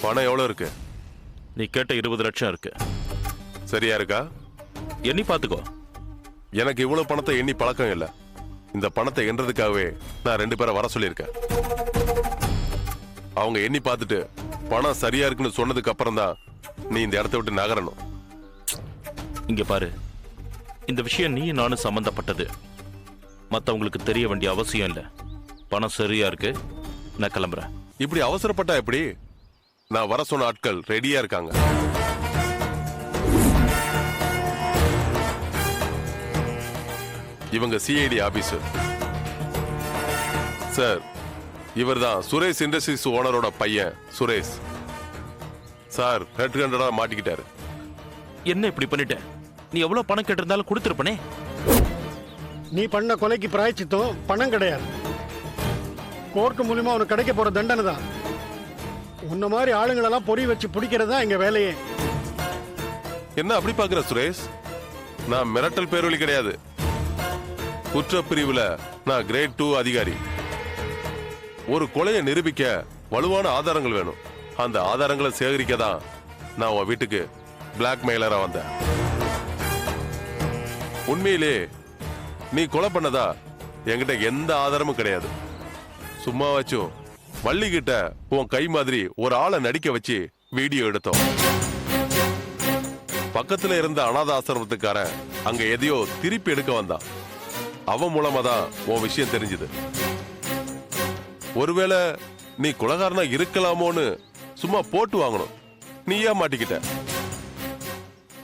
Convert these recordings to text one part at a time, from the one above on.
பணம் எவ்வளவு இருக்கு? நீ கேட்ட 20 லட்சம் இருக்கு. சரியா இருக்கா? எண்ணி பாத்துக்கோ. எனக்கு இவ்வளவு பணத்தை எண்ணி பழக்கம் இல்ல. இந்த பணத்தை எண்றதுக்காகவே நான் 2 பேரை வர சொல்லியிருக்கேன். அவங்க எண்ணி பார்த்துட்டு பணம் சரியா இருக்குன்னு சொன்னதுக்கு அப்புறம் தான் நீ இந்த இடத்த விட்டு நகரணும். இங்க பாரு, இந்த விஷயம் நீ நானும் சம்பந்தப்பட்டது. மத்தவங்களுக்கு தெரிய வேண்டிய அவசியம் இல்ல. பணம் சரியா இருக்கு, நான் கிளம்புறேன். இப்படி அவசரப்பட்டா எப்படி? நான் வர சொன்ன ஆட்கள் ரெடியா இருக்காங்க. இவங்க சிஐடி ஆபீசர் சார். இவர்தான் சுரேஷ் இண்டஸ்ட்ரீஸ் ஓனரோட பையன் சுரேஷ் சார். ரெட் ஹேண்டடா மாட்டிக்கிட்டாரு. என்ன இப்படி பண்ணிட்ட? நீ எவ்வளவு பணம் கேட்டிருந்தாலும் கொடுத்துருப்பனே. நீ பண்ண கொலைக்கு பிராயச்சித்தம் பணம் கிடையாது. கோர்ட்டு மூலியமா உனக்கு கிடைக்க போற தண்டனை தான். உன்ன மாதிரி ஆளுங்களெல்லாம் பொறி வச்சு பிடிக்கிறது தான் எங்க வேலையே. என்ன அப்படி பாக்குற சுரேஷ்? நான் மிரட்டல் பேரொலி கிடையாது. குற்றப்பிரிவுல நான் கிரேட் 2 அதிகாரி. ஒரு கொலையை நிரூபிக்க வலுவான ஆதாரங்கள் வேணும். அந்த ஆதாரங்களை சேகரிக்க தான் நான் உன் வீட்டுக்கு பிளாக்மெயிலரா வந்தேன். உண்மையிலே நீ கொலை பண்ணதா என்கிட்ட எந்த ஆதாரமும் கிடையாது. சும்மா வச்சும் வள்ளி கிட்ட உன் கை மாதிரி ஒரு ஆளை நடிக்க வச்சு வீடியோ எடுத்தோம். பக்கத்துல இருந்த அனாத ஆசிரமத்துக்காரன் அங்க எதையோ திருப்பி எடுக்க வந்தான். அவன் மூலமா தான் உன் விஷயம் தெரிஞ்சது. ஒருவேளை நீ கொலைகாரனா இருக்கலாமோன்னு சும்மா போட்டு வாங்கணும். நீயா மாட்டிக்கிட்ட.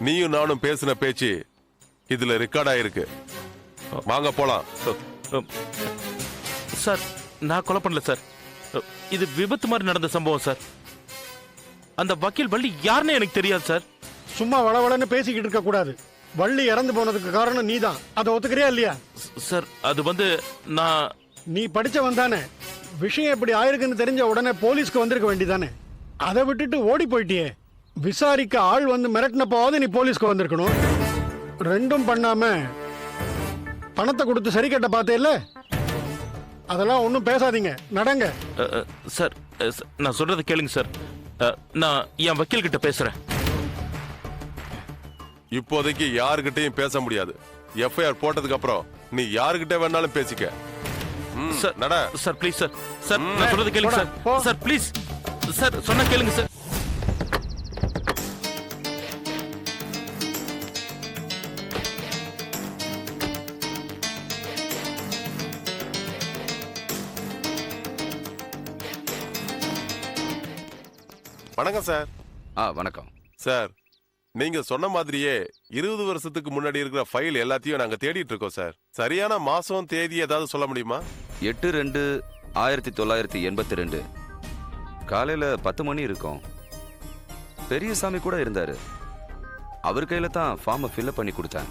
நீயும் நானும் பேசின பேச்சு இதுல ரெக்கார்ட் ஆயிருக்கு. வாங்க போலாம். சார், நான் கொலை பண்ணல சார். இது விபத்து மாதிரி நடந்த சம்பவம் சார். அந்த வக்கீல் வள்ளி யாருன்னு எனக்கு தெரியாது சார். சும்மா வளவளன்னு பேசிக்கிட்டு இருக்க கூடாது. வள்ளி இறந்து போனதுக்கு காரணம் நீதான். அதை ஒத்துக்கிறியா இல்லையா? சார், அது வந்து நான்... நீ படிச்சவன் தானே. விஷயம் எப்படி ஆயிருக்குன்னு தெரிஞ்ச உடனே போலீஸ்க்கு வந்திருக்க வேண்டியதானே. அதை விட்டுட்டு ஓடி போயிட்டியே. விசாரிக்க ஆள் வந்து மிரட்டினப்பாவது நீ போலீஸ்க்கு வந்திருக்கணும். ரெண்டும் பண்ணாம பணத்தை கொடுத்து சரி கட்ட பார்த்தே இல்ல. அதெல்லாம் ஒன்றும் பேசாதீங்க, நடங்க. சார், நான் சொல்றதை கேளுங்க சார். நான் என் வக்கீல் கிட்ட பேசுறேன். இப்போதைக்கு யாருகிட்டையும் பேச முடியாது. எஃப்ஐஆர் போட்டதுக்கு அப்புறம் நீ யாருகிட்ட வேணாலும் பேசிக்க. சார், நட. Sir please sir. சார், நான் சொல்றதை கேளுங்க சார். சார் ப்ளீஸ் சார், சொன்னா கேளுங்க சார். வணக்கம் சார். வணக்கம் சார், நீங்க சொன்ன மாதிரியே 20 வருஷத்துக்கு முன்னாடி இருக்கிற ஃபைல் எல்லாத்தையும் நாங்க தேடிட்டு இருக்கோம் சார். சரியான மாசம் தேதி ஏதாவது சொல்ல முடியுமா? 8/2/1982 காலையில 10 மணி இருக்கும். பெரியசாமி கூட இருந்தாரு. அவர் கையில தான் ஃபார்மை ஃபில்அப் பண்ணி கொடுத்தேன்.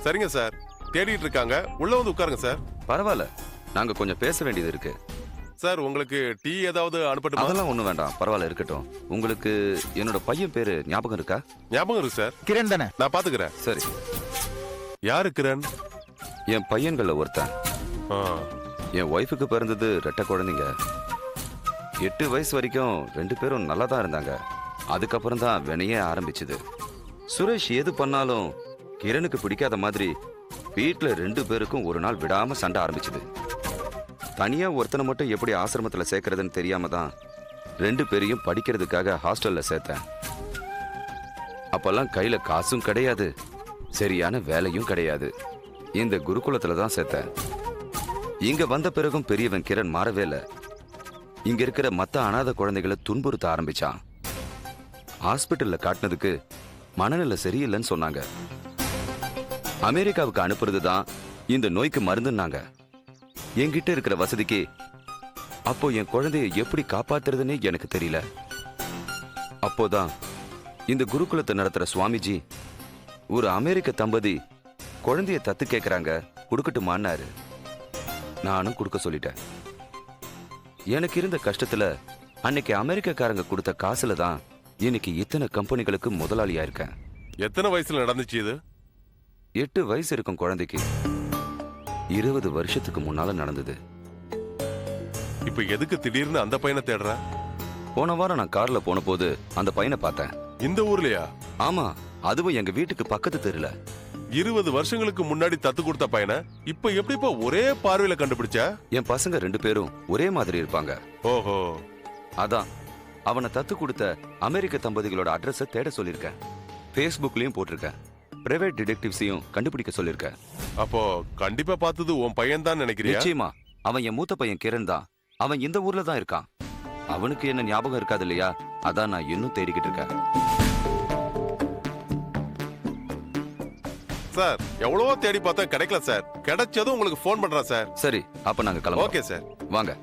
சரிங்க சார், தேடிட்டு இருக்காங்க. உள்ள வந்து உட்காருங்க சார். பரவாயில்ல, நாங்க கொஞ்சம் பேச வேண்டியது இருக்கு. சார், உங்களுக்கு டீ ஏதாவது அனுப்பட்டுமா? அதெல்லாம் ஒண்ணும் வேண்டாம், பரவாயில்ல இருக்கட்டும். உங்களுக்கு என்னோட பையன் பேரு ஞாபகம் இருக்கா? ஞாபகம் இருக்கு சார். கிரண் தானே? நான் பாத்துக்கிறேன். சரி. யாரு கிரண்? என் பையன்கள ஒருத்தன். என் ஒய்ஃபுக்கு பிறந்தது 2 குழந்தைங்க. 8 வயசு வரைக்கும் 2 பேரும் நல்லா தான் இருந்தாங்க. அதுக்கப்புறம் தான் வினையே ஆரம்பிச்சுது. சுரேஷ் எது பண்ணாலும் கிரணுக்கு பிடிக்காத மாதிரி வீட்டுல 2 பேருக்கும் ஒரு நாள் விடாம சண்டை ஆரம்பிச்சுது. தனியா ஒருத்தனை மட்டும் எப்படி ஆசிரமத்துல சேர்க்கறதுன்னு தெரியாம தான் 2 பேரையும் படிக்கிறதுக்காக ஹாஸ்டல்ல சேர்த்தேன். அப்பெல்லாம் கையில காசும் கிடையாது, சரியான வேலையும் கிடையாது. இந்த குருகுலத்துல தான் சேர்த்தேன். இங்க வந்த பிறகும் பெரியவன் கிரண் மாறவே இல்லை. இங்க இருக்கிற மத்த அனாதை குழந்தைகளை துன்புறுத்த ஆரம்பிச்சான். ஹாஸ்பிட்டல்ல காட்டினதுக்கு மனநிலை சரியில்லைன்னு சொன்னாங்க. அமெரிக்காவுக்கு அனுப்புறது தான் இந்த நோய்க்கு மருந்துன்னாங்க. என்கிட்ட இருக்கிற வசதிக்கு அப்போ என் குழந்தைய எப்படி காப்பாத்துறதுன்னே எனக்கு தெரியல. அப்போதான் இந்த குருகுலத்தை நடத்துற சுவாமிஜி ஒரு அமெரிக்க தம்பதி குழந்தைய தத்து கேட்கறாங்க, கொடுக்கட்டுமான்னாரு. நானும் கொடுக்க சொல்லிட்டேன். எனக்கு இருந்த கஷ்டத்துல அன்னைக்கு அமெரிக்கக்காரங்க கொடுத்த காசுல தான் இன்னைக்கு இத்தனை கம்பெனிகளுக்கு முதலாளியா இருக்கேன். எத்தனை வயசுல நடந்துச்சு இது? 8 வயசு இருக்கும் குழந்தைக்கு. 20 வருஷத்துக்கு முன்னால நடந்தது. இப்ப எதுக்கு திடீர்னு அந்த பையனை தேடுற? போன வாரம் நான் கார்ல போன போது அந்த பையனை பார்த்தேன். இந்த ஊர்லயா? ஆமா, அதுவும் எங்க வீட்டுக்கு பக்கத்து தெருல. 20 வருஷங்களுக்கு முன்னாடி தத்து கொடுத்த பையனை இப்ப எப்படிப்பா ஒரே பார்வையில கண்டுபிடிச்ச? என் பசங்க 2 பேரும் ஒரே மாதிரி இருப்பாங்க. ஓஹோ. அதான் அவனை தத்து கொடுத்த அமெரிக்க தம்பதிகளோட அட்ரஸ தேட சொல்லிருக்கேன். Facebookலயும் போட்டிருக்கேன். பிரைவேட் டிடெக்டிவ்ஸையும் கண்டுபிடிக்க சொல்லிருக்கேன். அப்போ கண்டிப்பா பார்த்தது உன் பையன் தான் நினைக்கிறியா? நிச்சயமா அவன் என் மூத்த பையன் கிரண் தான். அவன் இந்த ஊர்ல தான் இருக்கான். அவனுக்கு என்ன ஞாபகம் இருக்காது இல்லையா? அதான் நான் இன்னும் தேடிக்கிட்டு இருக்கேன். சார், எவ்வளவோ தேடி பார்த்தா கிடைக்கல சார். கிடைச்சதும் உங்களுக்கு ஃபோன் பண்றேன் சார். சரி, அப்ப நாங்க கிளம்புறோம். Okay sir. வாங்க.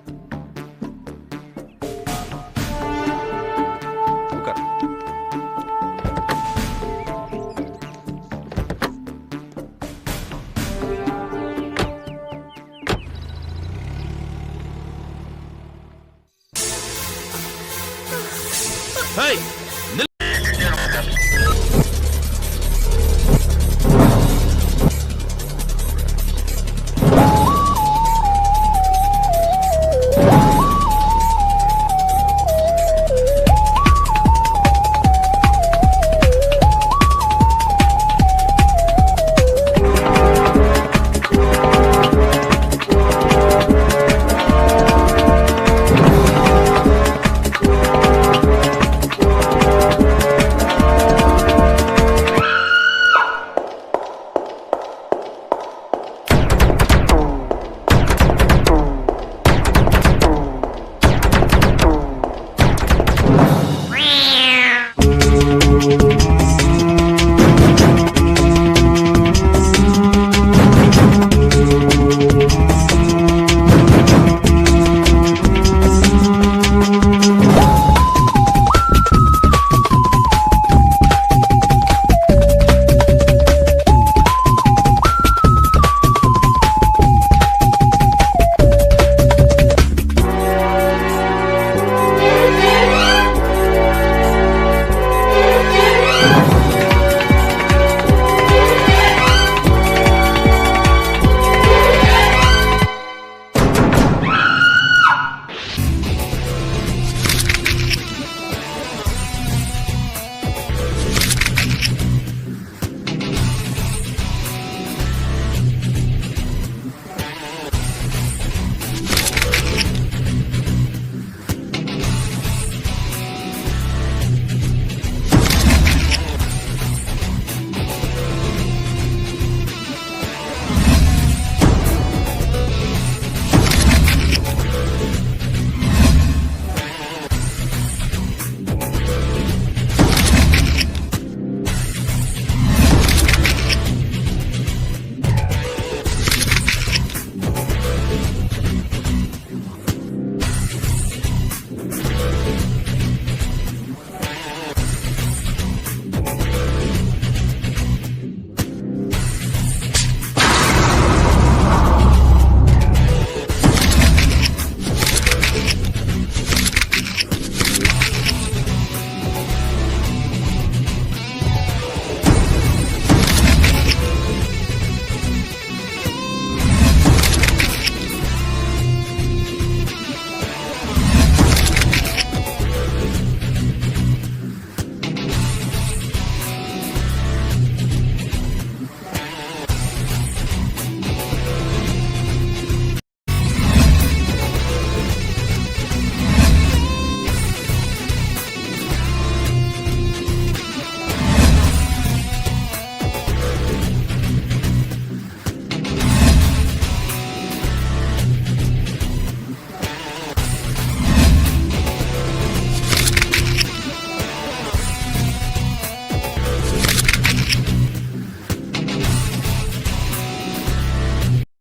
உட்கார். ஹேய், நில்.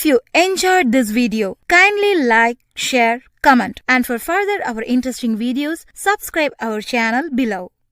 If you enjoyed this video, kindly like, share, comment, and for further our interesting videos, subscribe our channel below.